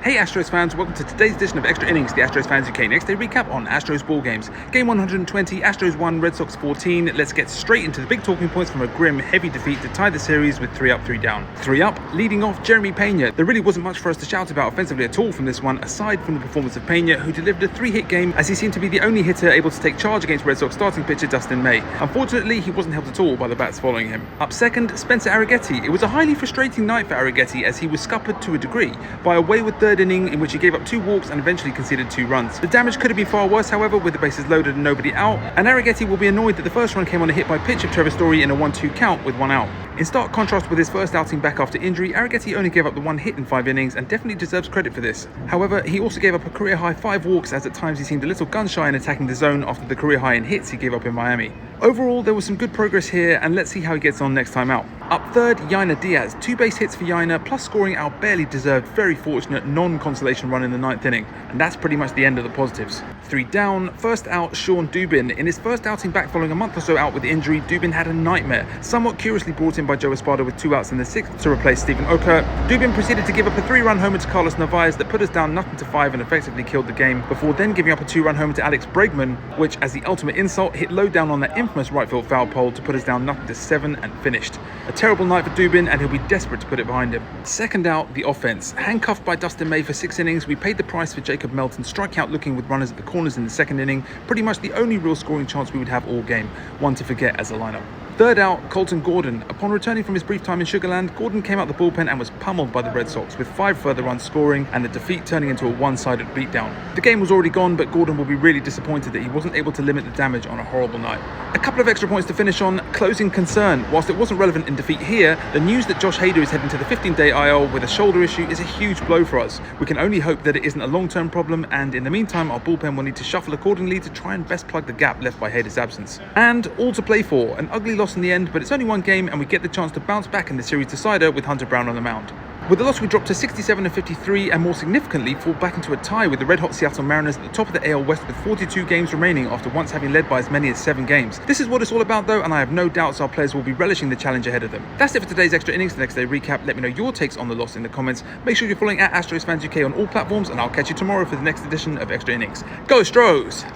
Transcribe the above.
Hey Astros fans, welcome to today's edition of Extra Innings, the Astros Fans UK next day recap on Astros ball games. Game 120, Astros 1, Red Sox 14. Let's get straight into the big talking points from a grim, heavy defeat to tie the series with 3 up, 3 down. 3 up, leading off Jeremy Pena. There really wasn't much for us to shout about offensively at all from this one, aside from the performance of Pena, who delivered a 3-hit game as he seemed to be the only hitter able to take charge against Red Sox starting pitcher Dustin May. Unfortunately, he wasn't helped at all by the bats following him. Up second, Spencer Arrighetti. It was a highly frustrating night for Arrighetti as he was scuppered to a degree by a wayward third inning in which he gave up 2 walks and eventually conceded 2 runs. The damage could have been far worse, however, with the bases loaded and nobody out, and Arrighetti will be annoyed that the first run came on a hit by pitch of Trevor Story in a 1-2 count with 1 out. In stark contrast with his first outing back after injury, Arrighetti only gave up the 1 hit in 5 innings and definitely deserves credit for this. However, he also gave up a career-high 5 walks as at times he seemed a little gun-shy in attacking the zone after the career-high in hits he gave up in Miami. Overall, there was some good progress here, and let's see how he gets on next time out. Up third, Yainer Diaz. 2 base hits for Yainer, plus scoring our barely deserved, very fortunate non-consolation run in the 9th inning. And that's pretty much the end of the positives. 3 down, first out, Sean Dubin. In his first outing back following a month or so out with injury, Dubin had a nightmare, somewhat curiously brought in by Joe Espada with 2 outs in the 6th to replace Stephen Oker. Dubin proceeded to give up a 3-run homer to Carlos Narvaez that put us down 0-5 and effectively killed the game, before then giving up a 2-run homer to Alex Bregman, which, as the ultimate insult, hit low down on that infamous right field foul pole to put us down 0-7 and finished. A terrible night for Dubin, and he'll be desperate to put it behind him. Second out, the offense. Handcuffed by Dustin May for 6 innings, we paid the price for Jacob Melton strikeout looking with runners at the corners in the 2nd inning, pretty much the only real scoring chance we would have all game, one to forget as a lineup. Third out, Colton Gordon. Upon returning from his brief time in Sugarland, Gordon came out the bullpen and was pummeled by the Red Sox, with 5 further runs scoring and the defeat turning into a one-sided beatdown. The game was already gone, but Gordon will be really disappointed that he wasn't able to limit the damage on a horrible night. A couple of extra points to finish on. Closing concern. Whilst it wasn't relevant in defeat here, the news that Josh Hader is heading to the 15-day IL with a shoulder issue is a huge blow for us. We can only hope that it isn't a long-term problem, and in the meantime, our bullpen will need to shuffle accordingly to try and best plug the gap left by Hader's absence. And all to play for. An ugly loss in the end, but it's only 1 game and we get the chance to bounce back in the series decider with Hunter Brown on the mound. With the loss, we dropped to 67-53 and more significantly fall back into a tie with the red-hot Seattle Mariners at the top of the AL West with 42 games remaining after once having led by as many as 7 games. This is what it's all about though, and I have no doubts our players will be relishing the challenge ahead of them. That's it for today's Extra Innings, the next day recap. Let me know your takes on the loss in the comments. Make sure you're following at AstrosFansUK on all platforms, and I'll catch you tomorrow for the next edition of Extra Innings. Go Astros!